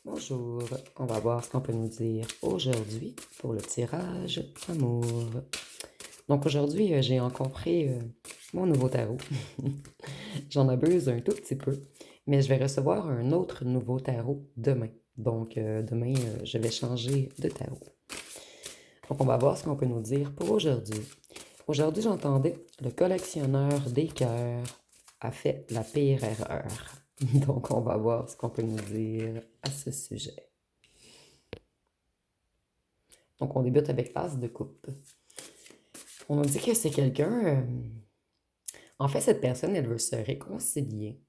Bonjour, on va voir ce qu'on peut nous dire aujourd'hui pour le tirage amour. Donc aujourd'hui, j'ai encombré mon nouveau tarot. J'en abuse un tout petit peu, mais je vais recevoir un autre nouveau tarot demain. Donc demain, je vais changer de tarot. Donc on va voir ce qu'on peut nous dire pour aujourd'hui. Aujourd'hui, j'entendais le collectionneur des cœurs a fait la pire erreur. Donc on va voir ce qu'on peut nous dire à ce sujet. Donc, on débute avec As de coupe. On nous dit que c'est quelqu'un... En fait, cette personne, elle veut se réconcilier,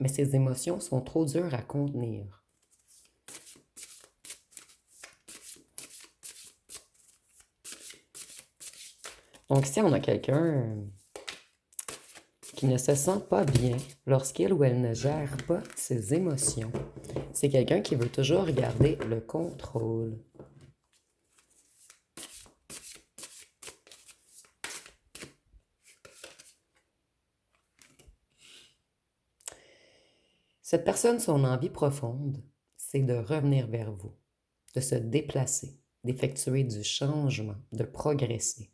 mais ses émotions sont trop dures à contenir. Donc, si on a quelqu'un qui ne se sent pas bien lorsqu'il ou elle ne gère pas ses émotions, c'est quelqu'un qui veut toujours garder le contrôle. Cette personne, son envie profonde, c'est de revenir vers vous, de se déplacer, d'effectuer du changement, de progresser.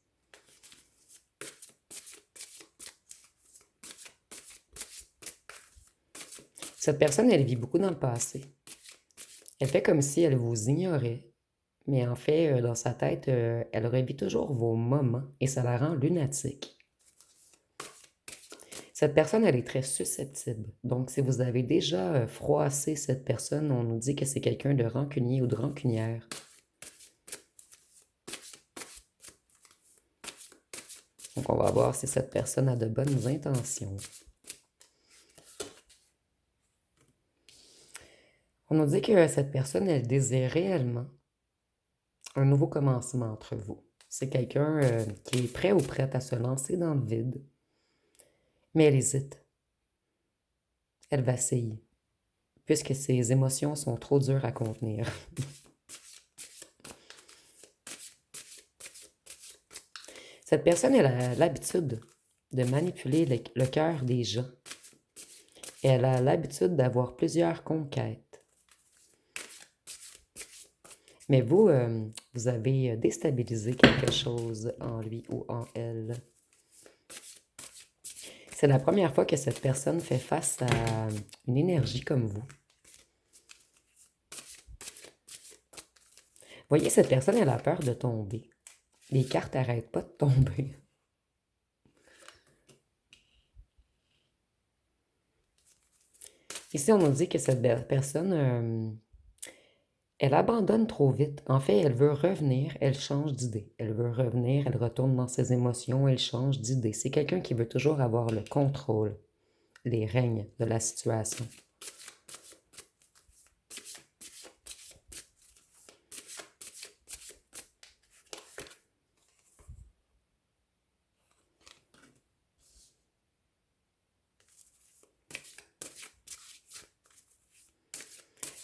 Cette personne, elle vit beaucoup dans le passé. Elle fait comme si elle vous ignorait, mais en fait, dans sa tête, elle revit toujours vos moments et ça la rend lunatique. Cette personne, elle est très susceptible. Donc, si vous avez déjà froissé cette personne, on nous dit que c'est quelqu'un de rancunier ou de rancunière. Donc, on va voir si cette personne a de bonnes intentions. On nous dit que cette personne, elle désire réellement un nouveau commencement entre vous. C'est quelqu'un qui est prêt ou prête à se lancer dans le vide, mais elle hésite. Elle vacille, puisque ses émotions sont trop dures à contenir. Cette personne, elle a l'habitude de manipuler le cœur des gens. Elle a l'habitude d'avoir plusieurs conquêtes. Mais vous, vous avez déstabilisé quelque chose en lui ou en elle. C'est la première fois que cette personne fait face à une énergie comme vous. Voyez, cette personne, elle a peur de tomber. Les cartes n'arrêtent pas de tomber. Ici, on nous dit que cette personne, elle abandonne trop vite. En fait, elle veut revenir, elle change d'idée. Elle veut revenir, elle retourne dans ses émotions, elle change d'idée. C'est quelqu'un qui veut toujours avoir le contrôle, les règnes de la situation.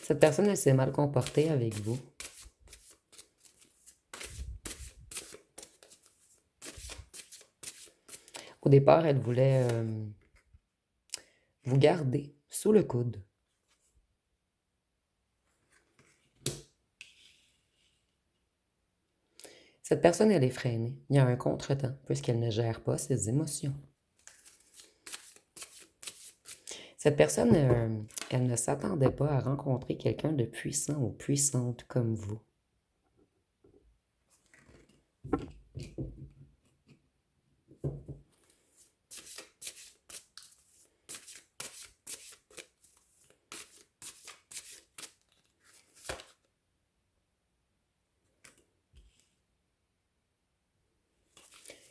Cette personne, elle s'est mal comportée avec vous. Au départ, elle voulait vous garder sous le coude. Cette personne, elle est freinée. Il y a un contretemps, puisqu'elle ne gère pas ses émotions. Cette personne, elle ne s'attendait pas à rencontrer quelqu'un de puissant ou puissante comme vous.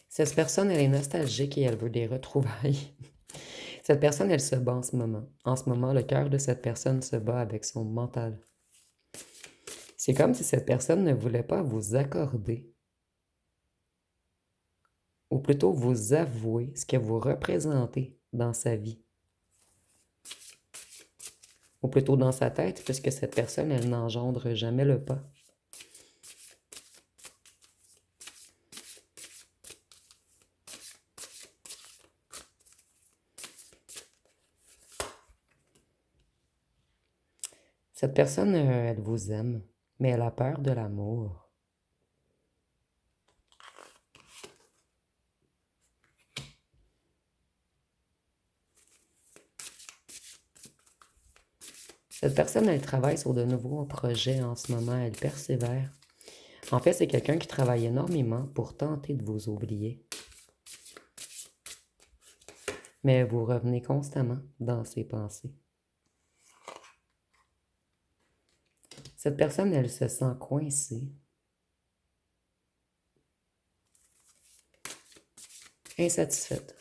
Cette personne, elle est nostalgique et elle veut des retrouvailles. Cette personne, elle se bat en ce moment. En ce moment, le cœur de cette personne se bat avec son mental. C'est comme si cette personne ne voulait pas vous accorder, ou plutôt vous avouer ce que vous représentez dans sa vie. Ou plutôt dans sa tête, puisque cette personne, elle n'engendre jamais le pas. Cette personne, elle vous aime, mais elle a peur de l'amour. Cette personne, elle travaille sur de nouveaux projets en ce moment, elle persévère. En fait, c'est quelqu'un qui travaille énormément pour tenter de vous oublier. Mais vous revenez constamment dans ses pensées. Cette personne, elle se sent coincée, insatisfaite.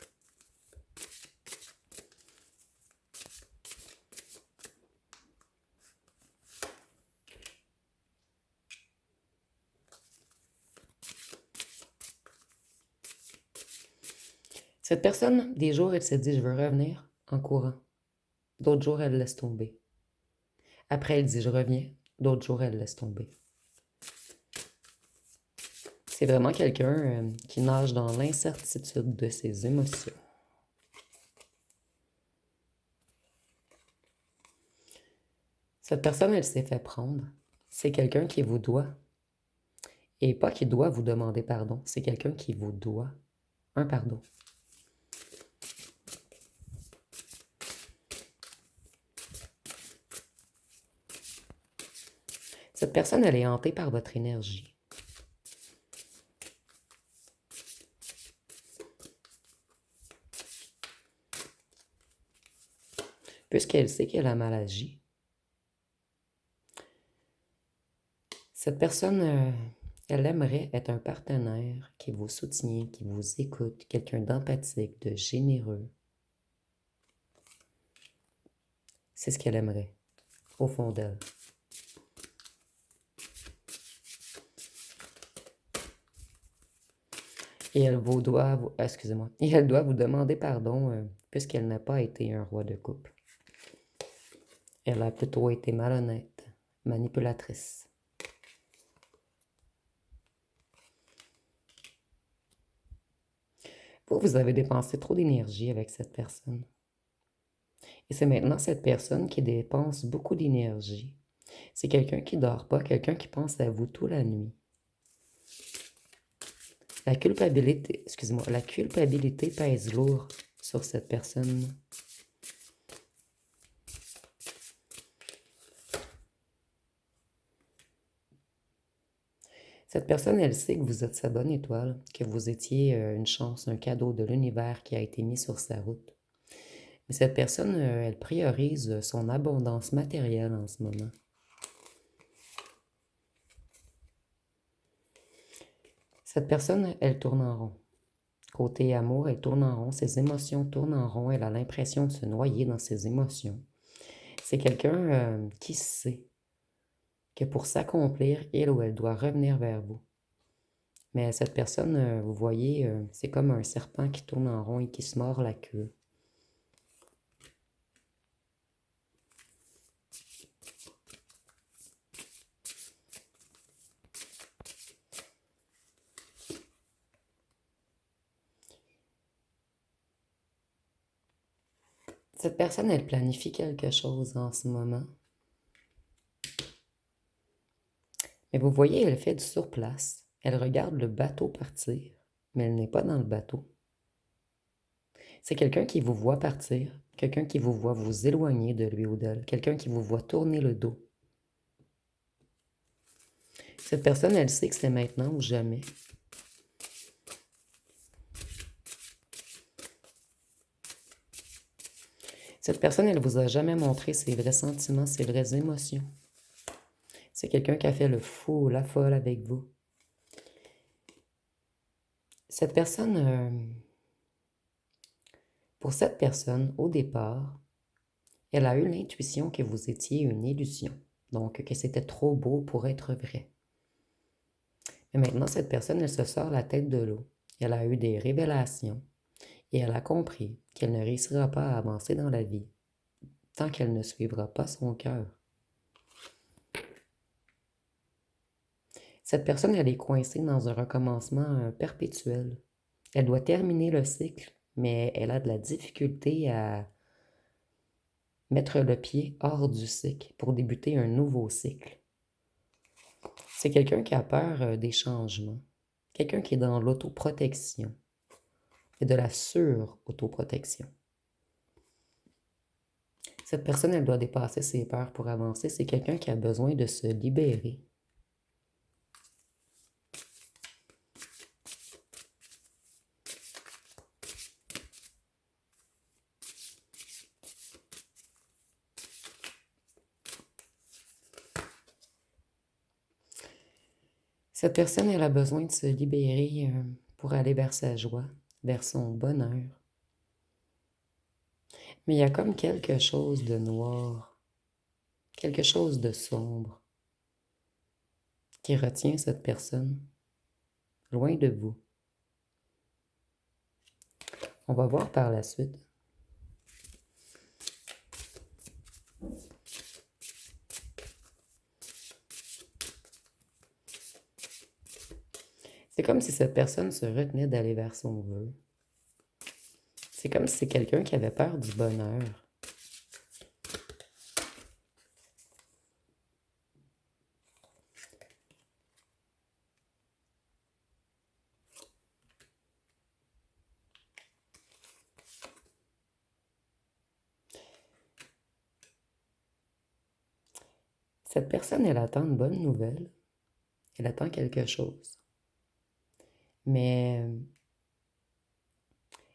Cette personne, des jours, elle se dit, je veux revenir en courant. D'autres jours, elle laisse tomber. Après, elle dit, je reviens. D'autres jours, elle laisse tomber. C'est vraiment quelqu'un qui nage dans l'incertitude de ses émotions. Cette personne, elle s'est fait prendre. C'est quelqu'un qui vous doit. Et pas qui doit vous demander pardon. C'est quelqu'un qui vous doit un pardon. Cette personne, elle est hantée par votre énergie. Puisqu'elle sait qu'elle a mal agi. Cette personne, elle aimerait être un partenaire qui vous soutient, qui vous écoute, quelqu'un d'empathique, de généreux. C'est ce qu'elle aimerait, au fond d'elle. Et elle vous doit, excusez-moi, et elle doit vous demander pardon puisqu'elle n'a pas été un roi de couple. Elle a plutôt été malhonnête, manipulatrice. Vous avez dépensé trop d'énergie avec cette personne. Et c'est maintenant cette personne qui dépense beaucoup d'énergie. C'est quelqu'un qui ne dort pas, quelqu'un qui pense à vous toute la nuit. La culpabilité pèse lourd sur cette personne. Cette personne, elle sait que vous êtes sa bonne étoile, que vous étiez une chance, un cadeau de l'univers qui a été mis sur sa route. Mais cette personne, elle priorise son abondance matérielle en ce moment. Cette personne, elle tourne en rond. Côté amour, elle tourne en rond, ses émotions tournent en rond, elle a l'impression de se noyer dans ses émotions. C'est quelqu'un qui sait que pour s'accomplir, il ou elle doit revenir vers vous. Mais cette personne, vous voyez, c'est comme un serpent qui tourne en rond et qui se mord la queue. Cette personne, elle planifie quelque chose en ce moment. Mais vous voyez, elle fait du surplace. Elle regarde le bateau partir, mais elle n'est pas dans le bateau. C'est quelqu'un qui vous voit partir, quelqu'un qui vous voit vous éloigner de lui ou d'elle, quelqu'un qui vous voit tourner le dos. Cette personne, elle sait que c'est maintenant ou jamais. Cette personne, elle vous a jamais montré ses vrais sentiments, ses vraies émotions. C'est quelqu'un qui a fait le fou ou la folle avec vous. Cette personne, pour cette personne, au départ, elle a eu l'intuition que vous étiez une illusion, donc que c'était trop beau pour être vrai. Mais maintenant, cette personne, elle se sort la tête de l'eau. Elle a eu des révélations et elle a compris qu'elle ne réussira pas à avancer dans la vie tant qu'elle ne suivra pas son cœur. Cette personne, elle est coincée dans un recommencement perpétuel. Elle doit terminer le cycle, mais elle a de la difficulté mettre le pied hors du cycle pour débuter un nouveau cycle. C'est quelqu'un qui a peur des changements, quelqu'un qui est dans l'autoprotection et de la sur-autoprotection. Cette personne, elle doit dépasser ses peurs pour avancer. C'est quelqu'un qui a besoin de se libérer. Cette personne, elle a besoin de se libérer pour aller vers sa joie, vers son bonheur. Mais il y a comme quelque chose de noir, quelque chose de sombre qui retient cette personne loin de vous. On va voir par la suite. C'est comme si cette personne se retenait d'aller vers son vœu. C'est comme si c'est quelqu'un qui avait peur du bonheur. Cette personne, elle attend une bonne nouvelle. Elle attend quelque chose. Mais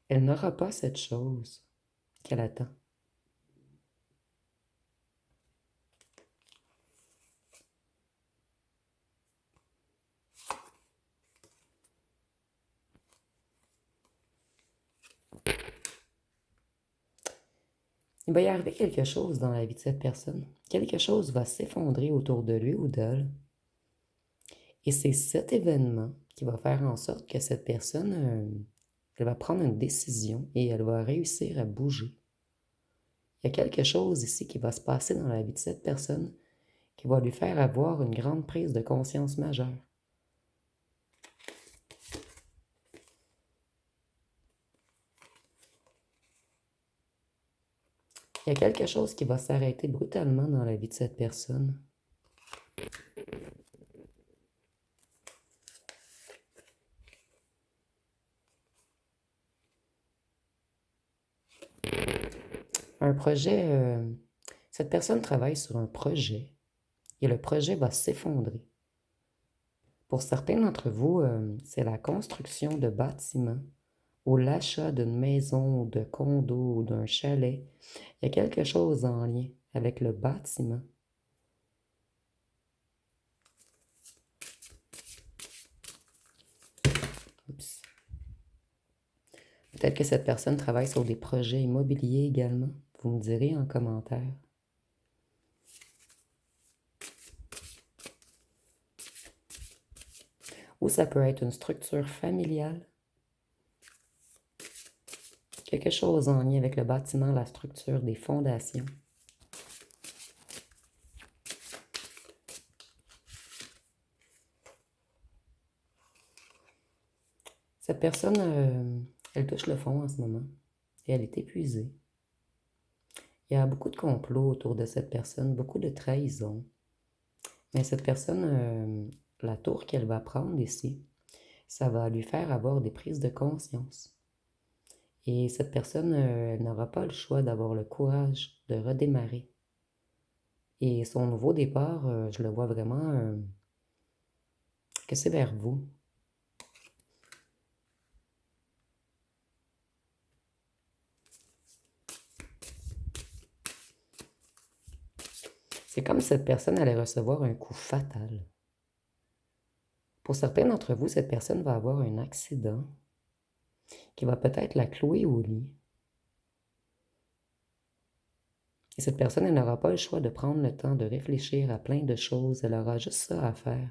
elle n'aura pas cette chose qu'elle attend. Il va y arriver quelque chose dans la vie de cette personne. Quelque chose va s'effondrer autour de lui ou d'elle. Et c'est cet événement qui va faire en sorte que cette personne, elle va prendre une décision et elle va réussir à bouger. Il y a quelque chose ici qui va se passer dans la vie de cette personne qui va lui faire avoir une grande prise de conscience majeure. Il y a quelque chose qui va s'arrêter brutalement dans la vie de cette personne. Un projet, cette personne travaille sur un projet et le projet va s'effondrer. Pour certains d'entre vous, c'est la construction de bâtiments ou l'achat d'une maison ou de condo ou d'un chalet. Il y a quelque chose en lien avec le bâtiment. Oups. Peut-être que cette personne travaille sur des projets immobiliers également. Vous me direz en commentaire. Ou ça peut être une structure familiale. Quelque chose en lien avec le bâtiment, la structure, des fondations. Cette personne, elle touche le fond en ce moment et elle est épuisée. Il y a beaucoup de complots autour de cette personne, beaucoup de trahisons. Mais cette personne, la tour qu'elle va prendre ici, ça va lui faire avoir des prises de conscience. Et cette personne, elle n'aura pas le choix d'avoir le courage de redémarrer. Et son nouveau départ, je le vois vraiment que c'est vers vous. C'est comme si cette personne allait recevoir un coup fatal. Pour certains d'entre vous, cette personne va avoir un accident qui va peut-être la clouer au lit. Et cette personne, elle n'aura pas le choix de prendre le temps de réfléchir à plein de choses. Elle aura juste ça à faire.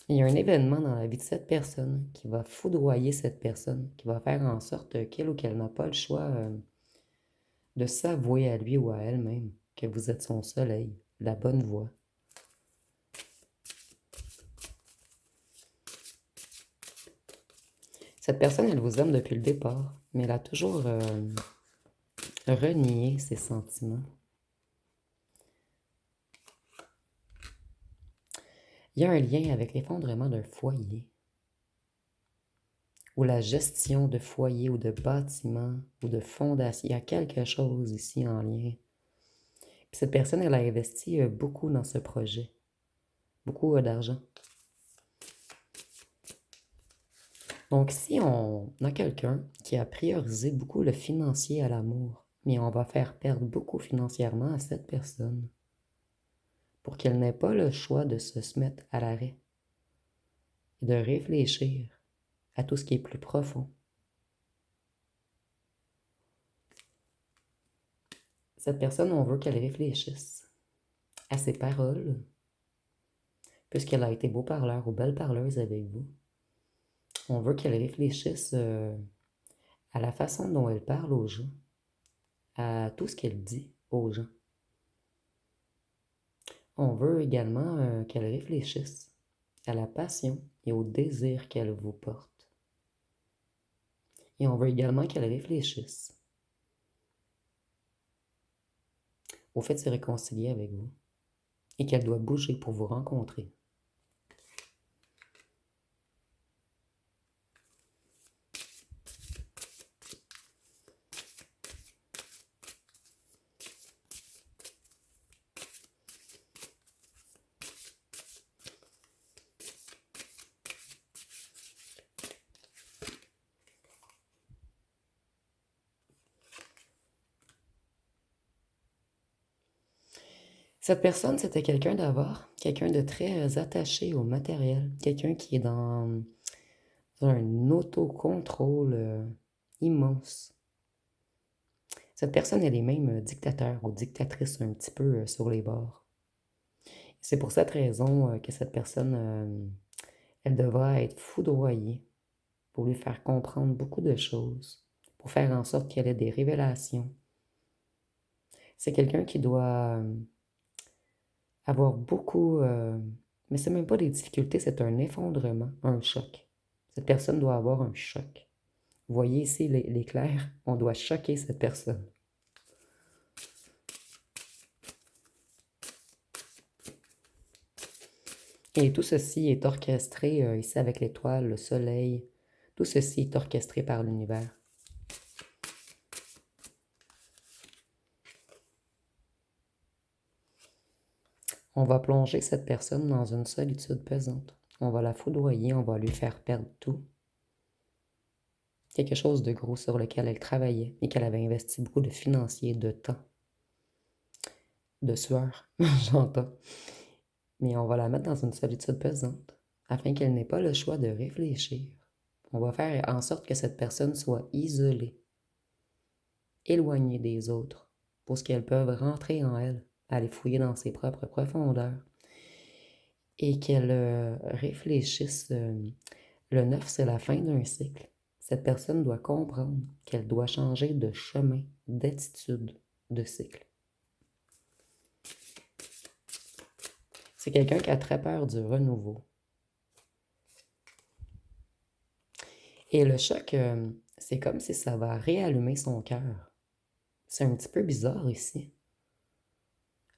Il y a un événement dans la vie de cette personne qui va foudroyer cette personne, qui va faire en sorte qu'il ou qu'elle n'a pas le choix de s'avouer à lui ou à elle-même que vous êtes son soleil, la bonne voie. Cette personne, elle vous aime depuis le départ, mais elle a toujours renié ses sentiments. Il y a un lien avec l'effondrement d'un foyer, ou la gestion de foyer, ou de bâtiment, ou de fondation. Il y a quelque chose ici en lien. Puis cette personne, elle a investi beaucoup dans ce projet, beaucoup d'argent. Donc, si on a quelqu'un qui a priorisé beaucoup le financier à l'amour, mais on va faire perdre beaucoup financièrement à cette personne pour qu'elle n'ait pas le choix de se mettre à l'arrêt et de réfléchir à tout ce qui est plus profond. Cette personne, on veut qu'elle réfléchisse à ses paroles, puisqu'elle a été beau parleur ou belle parleuse avec vous. On veut qu'elle réfléchisse à la façon dont elle parle aux gens, à tout ce qu'elle dit aux gens. On veut également qu'elle réfléchisse à la passion et au désir qu'elle vous porte. Et on veut également qu'elle réfléchisse au fait de se réconcilier avec vous et qu'elle doit bouger pour vous rencontrer. Cette personne, c'était quelqu'un d'avare, quelqu'un de très attaché au matériel, quelqu'un qui est dans un autocontrôle immense. Cette personne, elle est même dictateur ou dictatrice un petit peu sur les bords. C'est pour cette raison que cette personne, elle devra être foudroyée pour lui faire comprendre beaucoup de choses, pour faire en sorte qu'elle ait des révélations. C'est quelqu'un qui doit avoir beaucoup, mais c'est même pas des difficultés, c'est un effondrement, un choc. Cette personne doit avoir un choc. Vous voyez ici l'éclair, on doit choquer cette personne. Et tout ceci est orchestré ici avec l'étoile, le soleil. Tout ceci est orchestré par l'univers. On va plonger cette personne dans une solitude pesante. On va la foudroyer, on va lui faire perdre tout. Quelque chose de gros sur lequel elle travaillait et qu'elle avait investi beaucoup de financiers, de temps, de sueur, j'entends. Mais on va la mettre dans une solitude pesante afin qu'elle n'ait pas le choix de réfléchir. On va faire en sorte que cette personne soit isolée, éloignée des autres, pour ce qu'elles peuvent rentrer en elle, aller fouiller dans ses propres profondeurs et qu'elle réfléchisse. Le 9, c'est la fin d'un cycle. Cette personne doit comprendre qu'elle doit changer de chemin, d'attitude, de cycle. C'est quelqu'un qui a très peur du renouveau. Et le choc, c'est comme si ça va réallumer son cœur. C'est un petit peu bizarre ici.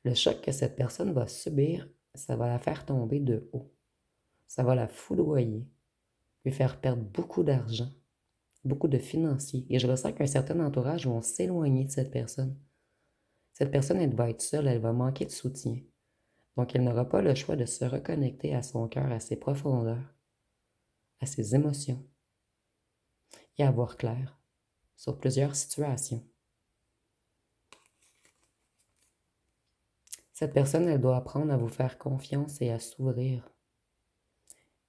Le choc que cette personne va subir, ça va la faire tomber de haut. Ça va la foudroyer, lui faire perdre beaucoup d'argent, beaucoup de financiers. Et je ressens qu'un certain entourage vont s'éloigner de cette personne. Cette personne, elle va être seule, elle va manquer de soutien. Donc, elle n'aura pas le choix de se reconnecter à son cœur, à ses profondeurs, à ses émotions, et à voir clair sur plusieurs situations. Cette personne, elle doit apprendre à vous faire confiance et à s'ouvrir.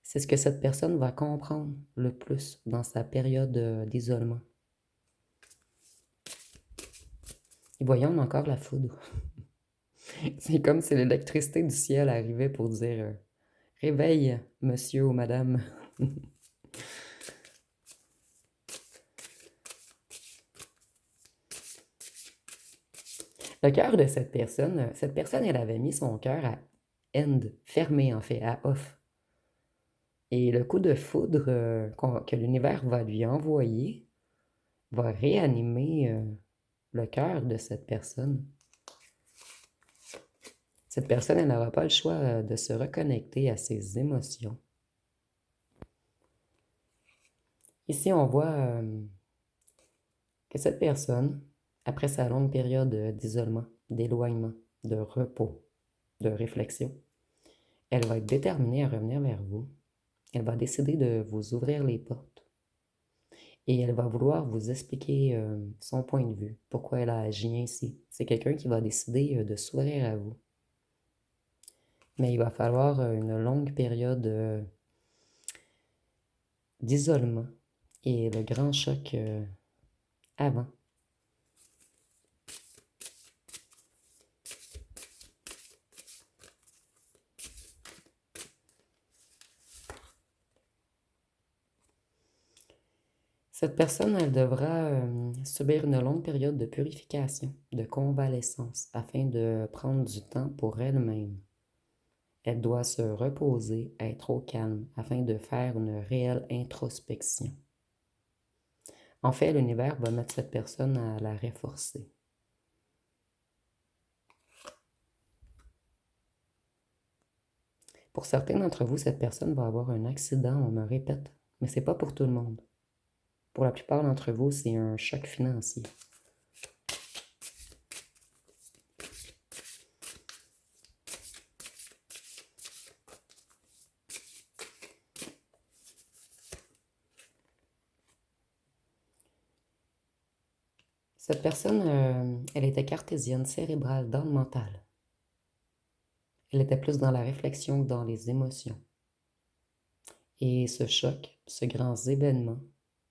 C'est ce que cette personne va comprendre le plus dans sa période d'isolement. Et voyons encore la foudre. C'est comme si l'électricité du ciel arrivait pour dire réveille, monsieur ou madame. Le cœur de cette personne, elle avait mis son cœur à end, fermé en fait, à off. Et le coup de foudre que l'univers va lui envoyer va réanimer le cœur de cette personne. Cette personne, elle n'aura pas le choix de se reconnecter à ses émotions. Ici, on voit que cette personne, après sa longue période d'isolement, d'éloignement, de repos, de réflexion, elle va être déterminée à revenir vers vous. Elle va décider de vous ouvrir les portes. Et elle va vouloir vous expliquer son point de vue, pourquoi elle a agi ainsi. C'est quelqu'un qui va décider de s'ouvrir à vous. Mais il va falloir une longue période d'isolement et le grand choc avant. Cette personne, elle devra subir une longue période de purification, de convalescence, afin de prendre du temps pour elle-même. Elle doit se reposer, être au calme, afin de faire une réelle introspection. En fait, l'univers va mettre cette personne à la reforcer. Pour certains d'entre vous, cette personne va avoir un accident, on me répète, mais c'est pas pour tout le monde. Pour la plupart d'entre vous, c'est un choc financier. Cette personne, elle était cartésienne, cérébrale, dans le mental. Elle était plus dans la réflexion que dans les émotions. Et ce choc, ce grand événement,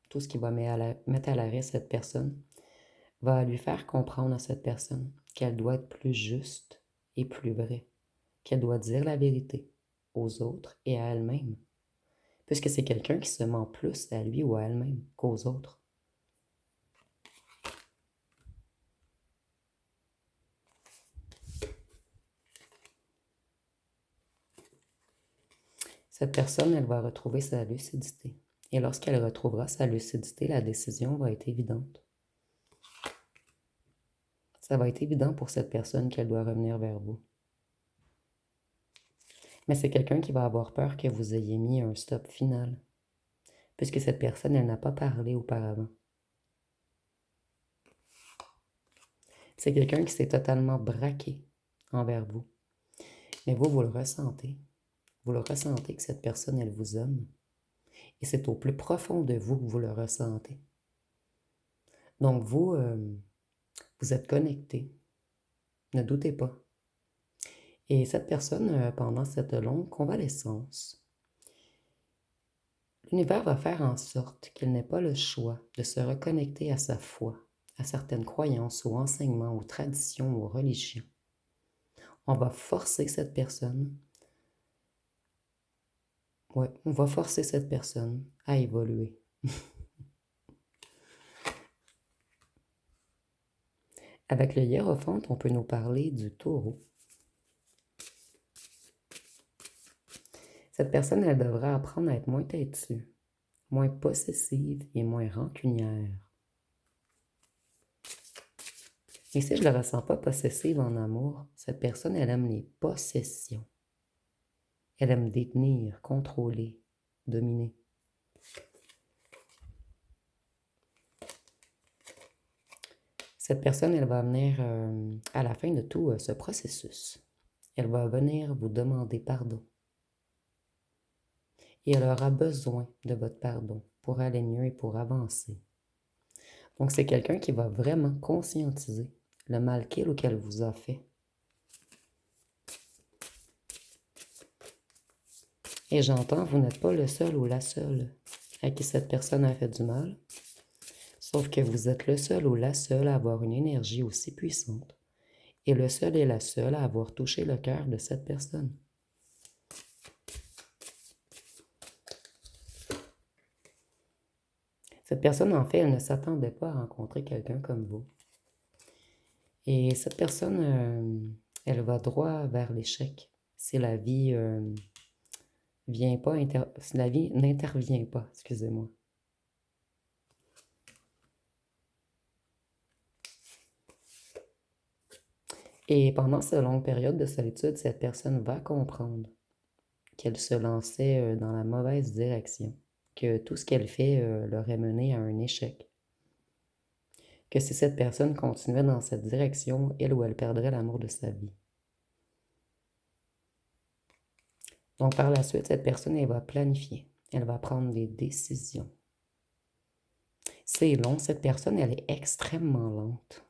tout ce qui va mettre à l'arrêt cette personne, va lui faire comprendre à cette personne qu'elle doit être plus juste et plus vraie, qu'elle doit dire la vérité aux autres et à elle-même, puisque c'est quelqu'un qui se ment plus à lui ou à elle-même qu'aux autres. Cette personne, elle va retrouver sa lucidité. Et lorsqu'elle retrouvera sa lucidité, la décision va être évidente. Ça va être évident pour cette personne qu'elle doit revenir vers vous. Mais c'est quelqu'un qui va avoir peur que vous ayez mis un stop final, puisque cette personne, elle n'a pas parlé auparavant. C'est quelqu'un qui s'est totalement braqué envers vous. Mais vous le ressentez. Vous le ressentez que cette personne, elle vous aime. Et c'est au plus profond de vous que vous le ressentez. Donc vous êtes connecté. Ne doutez pas. Et cette personne, pendant cette longue convalescence, l'univers va faire en sorte qu'il n'ait pas le choix de se reconnecter à sa foi, à certaines croyances, aux enseignements, aux traditions, aux religions. On va forcer cette personne, on va forcer cette personne à évoluer. Avec le hiérophante, on peut nous parler du taureau. Cette personne, elle devra apprendre à être moins têtue, moins possessive et moins rancunière. Et si je ne la ressens pas possessive en amour, cette personne, elle aime les possessions. Elle aime détenir, contrôler, dominer. Cette personne, elle va venir à la fin de tout ce processus. Elle va venir vous demander pardon. Et elle aura besoin de votre pardon pour aller mieux et pour avancer. Donc, c'est quelqu'un qui va vraiment conscientiser le mal qu'il ou qu'elle vous a fait. Et j'entends, vous n'êtes pas le seul ou la seule à qui cette personne a fait du mal. Sauf que vous êtes le seul ou la seule à avoir une énergie aussi puissante. Et le seul et la seule à avoir touché le cœur de cette personne. Cette personne, en fait, elle ne s'attendait pas à rencontrer quelqu'un comme vous. Et cette personne, elle va droit vers l'échec. Si la vie vient pas si la vie n'intervient pas, excusez-moi. Et pendant cette longue période de solitude, cette personne va comprendre qu'elle se lançait dans la mauvaise direction, que tout ce qu'elle fait l'aurait mené à un échec, que si cette personne continuait dans cette direction, elle ou elle perdrait l'amour de sa vie. Donc par la suite, cette personne, elle va planifier, elle va prendre des décisions. C'est long, cette personne, elle est extrêmement lente.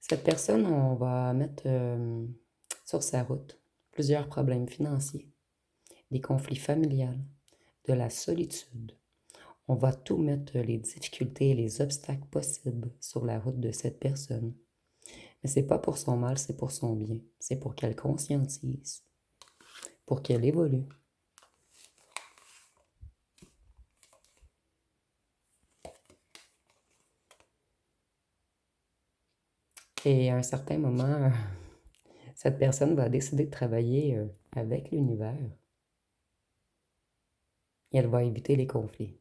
Cette personne, on va mettre sur sa route plusieurs problèmes financiers, des conflits familiaux, de la solitude. On va tout mettre les difficultés et les obstacles possibles sur la route de cette personne. Mais c'est pas pour son mal, c'est pour son bien. C'est pour qu'elle conscientise, pour qu'elle évolue. Et à un certain moment, cette personne va décider de travailler avec l'univers et elle va éviter les conflits.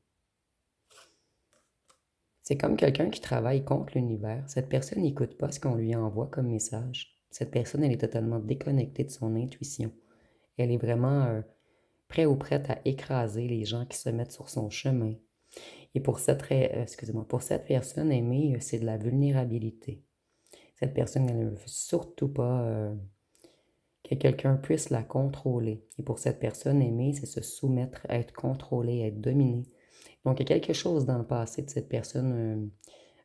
C'est comme quelqu'un qui travaille contre l'univers. Cette personne n'écoute pas ce qu'on lui envoie comme message. Cette personne, elle est totalement déconnectée de son intuition. Elle est vraiment prête ou prête à écraser les gens qui se mettent sur son chemin. Et pour pour cette personne aimée, c'est de la vulnérabilité. Cette personne, elle ne veut surtout pas que quelqu'un puisse la contrôler. Et pour cette personne aimée, c'est se soumettre, à être contrôlé, à être dominé. Donc, il y a quelque chose dans le passé de cette personne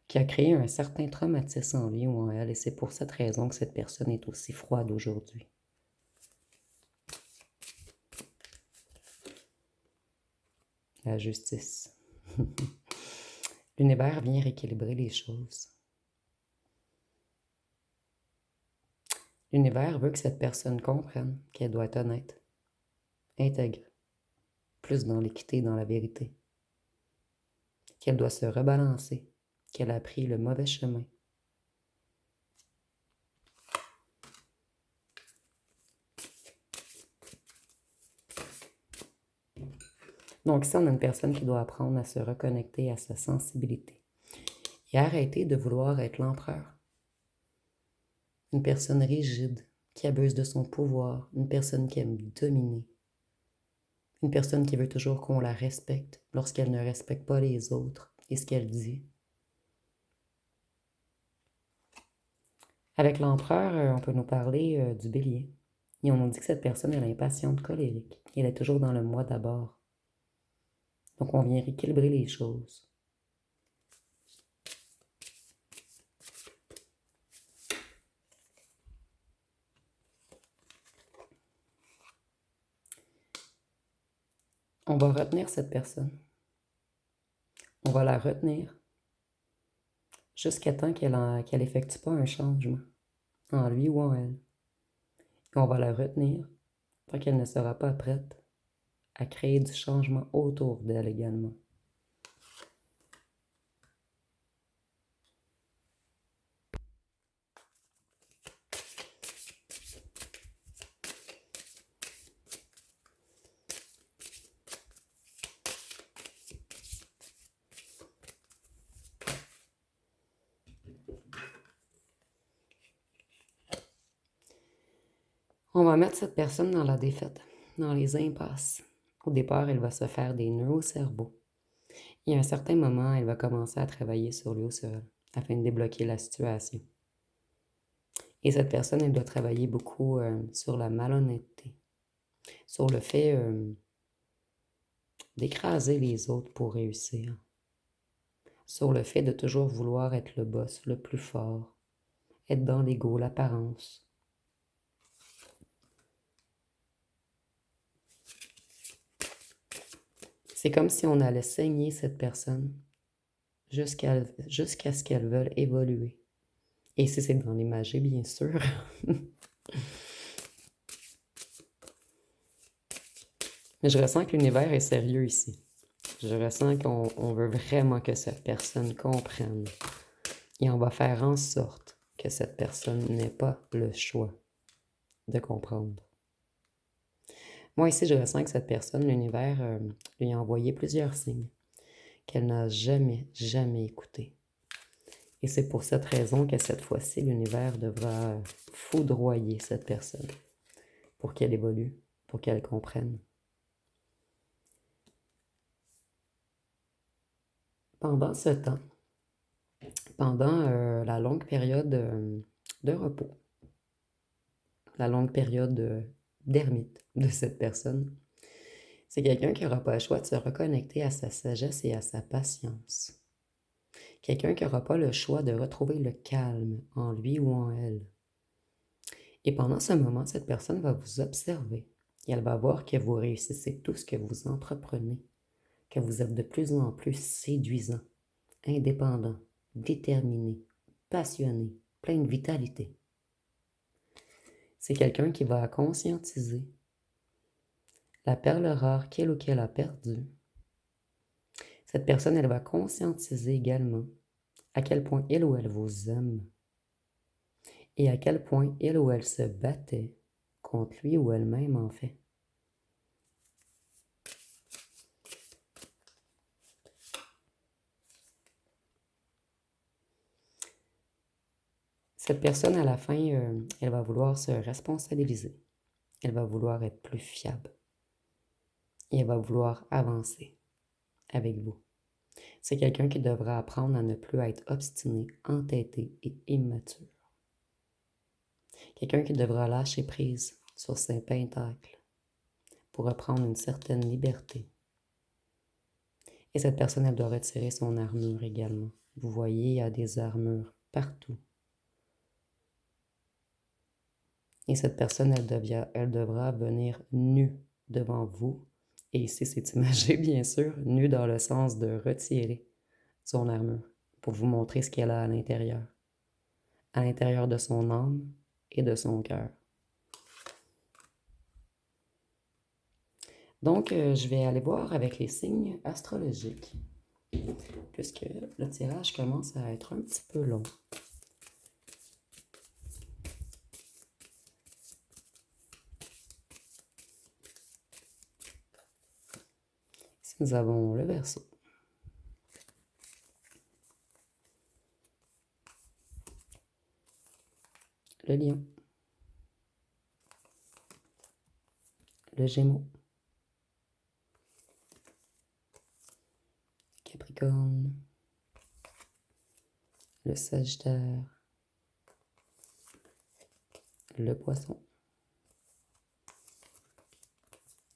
qui a créé un certain traumatisme en lui ou en elle, et c'est pour cette raison que cette personne est aussi froide aujourd'hui. La justice. L'univers vient rééquilibrer les choses. L'univers veut que cette personne comprenne qu'elle doit être honnête, intègre, plus dans l'équité, dans la vérité, qu'elle doit se rebalancer, qu'elle a pris le mauvais chemin. Donc ici, on a une personne qui doit apprendre à se reconnecter à sa sensibilité et arrêter de vouloir être l'empereur. Une personne rigide qui abuse de son pouvoir, une personne qui aime dominer, une personne qui veut toujours qu'on la respecte lorsqu'elle ne respecte pas les autres et ce qu'elle dit. Avec l'empereur, on peut nous parler du bélier. Et on nous dit que cette personne elle est impatiente, colérique. Elle est toujours dans le moi d'abord. Donc on vient rééquilibrer les choses. On va retenir cette personne. On va la retenir jusqu'à temps qu'elle n'effectue pas un changement en lui ou en elle. Et on va la retenir tant qu'elle ne sera pas prête à créer du changement autour d'elle également. On va mettre cette personne dans la défaite, dans les impasses. Au départ, elle va se faire des nœuds au cerveau. Et à un certain moment, elle va commencer à travailler sur lui ou sur elle, afin de débloquer la situation. Et cette personne, elle doit travailler beaucoup sur la malhonnêteté, sur le fait d'écraser les autres pour réussir, sur le fait de toujours vouloir être le boss, le plus fort, être dans l'ego, l'apparence. C'est comme si on allait saigner cette personne jusqu'à ce qu'elle veuille évoluer. Et si c'est dans l'imagerie, bien sûr. Mais je ressens que l'univers est sérieux ici. Je ressens qu'on veut vraiment que cette personne comprenne. Et on va faire en sorte que cette personne n'ait pas le choix de comprendre. Moi ici, je ressens que cette personne, l'univers, lui a envoyé plusieurs signes qu'elle n'a jamais, jamais écoutés. Et c'est pour cette raison que cette fois-ci, l'univers devra foudroyer cette personne pour qu'elle évolue, pour qu'elle comprenne. Pendant ce temps, pendant la longue période de repos, la longue période d'ermite de cette personne, c'est quelqu'un qui n'aura pas le choix de se reconnecter à sa sagesse et à sa patience. Quelqu'un qui n'aura pas le choix de retrouver le calme en lui ou en elle. Et pendant ce moment, cette personne va vous observer et elle va voir que vous réussissez tout ce que vous entreprenez, que vous êtes de plus en plus séduisant, indépendant, déterminé, passionné, plein de vitalité. C'est quelqu'un qui va conscientiser la perle rare qu'elle ou qu'elle a perdue. Cette personne, elle va conscientiser également à quel point il ou elle vous aime et à quel point il ou elle se battait contre lui ou elle-même en fait. Cette personne, à la fin, elle va vouloir se responsabiliser. Elle va vouloir être plus fiable. Et elle va vouloir avancer avec vous. C'est quelqu'un qui devra apprendre à ne plus être obstiné, entêté et immature. Quelqu'un qui devra lâcher prise sur ses pentacles pour reprendre une certaine liberté. Et cette personne, elle doit retirer son armure également. Vous voyez, il y a des armures partout. Et cette personne, elle devra venir nue devant vous. Et ici, c'est imagé, bien sûr, nue dans le sens de retirer son armure pour vous montrer ce qu'elle a à l'intérieur de son âme et de son cœur. Donc, je vais aller voir avec les signes astrologiques, puisque le tirage commence à être un petit peu long. Ici, nous avons le Verseau, le Lion, le Gémeaux, Capricorne, le Sagittaire, le Poisson,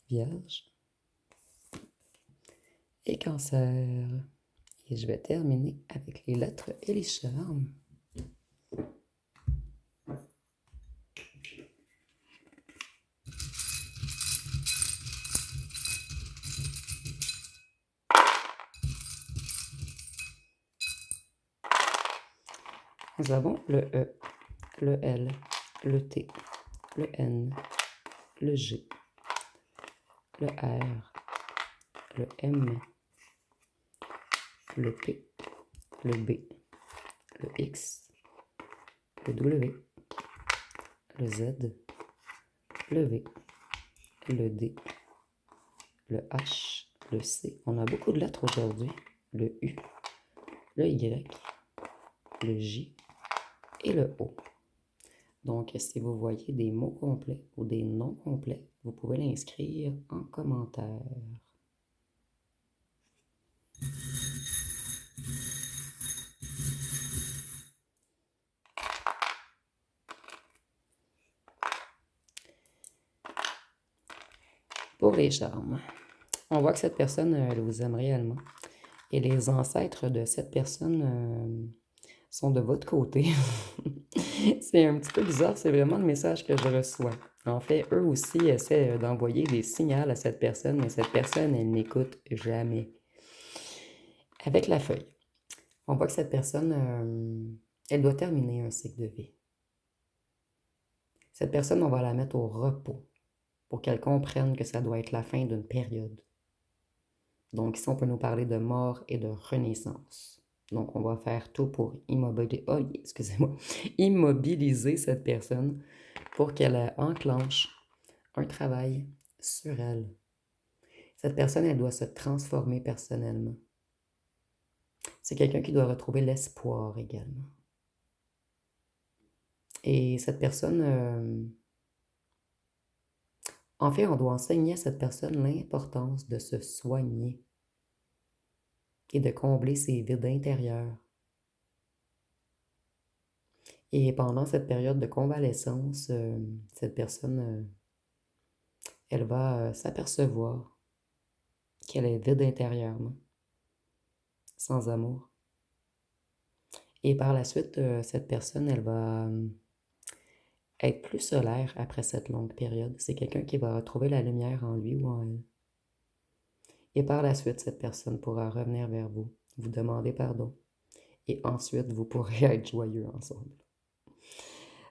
Vierge et Cancer. Et je vais terminer avec les lettres et les charmes. Nous avons le E, le L, le T, le N, le G, le R, le M, le P, le B, le X, le W, le Z, le V, le D, le H, le C. On a beaucoup de lettres aujourd'hui. Le U, le Y, le J et le O. Donc, si vous voyez des mots complets ou des noms complets, vous pouvez l'inscrire en commentaire. Pour les charmes, on voit que cette personne, elle vous aime réellement. Et les ancêtres de cette personne sont de votre côté. C'est un petit peu bizarre, c'est vraiment le message que je reçois. En fait, eux aussi essaient d'envoyer des signaux à cette personne, mais cette personne, elle n'écoute jamais. Avec la feuille, on voit que cette personne, elle doit terminer un cycle de vie. Cette personne, on va la mettre au repos. pour qu'elle comprenne que ça doit être la fin d'une période. Donc ici, on peut nous parler de mort et de renaissance. Donc on va faire tout pour immobiliser cette personne pour qu'elle enclenche un travail sur elle. Cette personne, elle doit se transformer personnellement. C'est quelqu'un qui doit retrouver l'espoir également. Et cette personne, en fait, on doit enseigner à cette personne l'importance de se soigner et de combler ses vides intérieurs. Et pendant cette période de convalescence, cette personne, elle va s'apercevoir qu'elle est vide intérieurement, sans amour. Et par la suite, cette personne, elle va être plus solaire après cette longue période. C'est quelqu'un qui va retrouver la lumière en lui ou en elle. Et par la suite, cette personne pourra revenir vers vous, vous demander pardon. Et ensuite, vous pourrez être joyeux ensemble.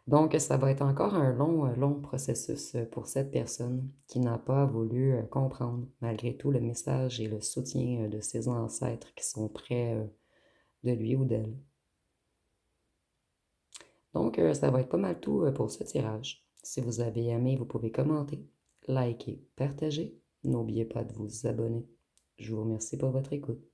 Donc, ça va être encore un long processus pour cette personne qui n'a pas voulu comprendre, malgré tout, le message et le soutien de ses ancêtres qui sont près de lui ou d'elle. Donc, ça va être pas mal tout pour ce tirage. Si vous avez aimé, vous pouvez commenter, liker, partager. N'oubliez pas de vous abonner. Je vous remercie pour votre écoute.